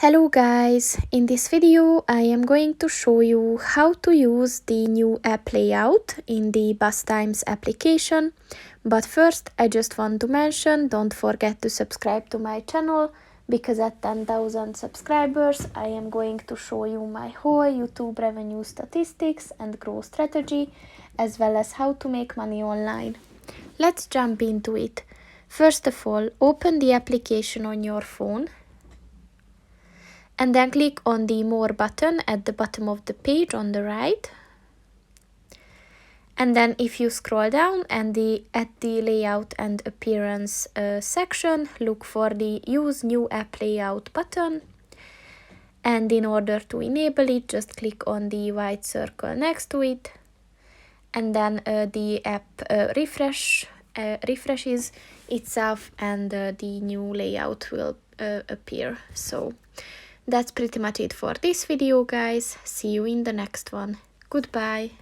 Hello guys, in this video I am going to show you how to use the new app layout in the Bus Times application. But first I just want to mention, don't forget to subscribe to my channel, because at 10,000 subscribers I am going to show you my whole YouTube revenue statistics and growth strategy, as well as how to make money online. Let's jump into it. First of all, open the application on your phone. And then click on the More button at the bottom of the page on the right. And then if you scroll down and at the Layout and Appearance section, look for the Use New App Layout button. And in order to enable it, just click on the white circle next to it. And then the app refreshes itself, and the new layout will appear. So that's pretty much it for this video, guys. See you in the next one. Goodbye.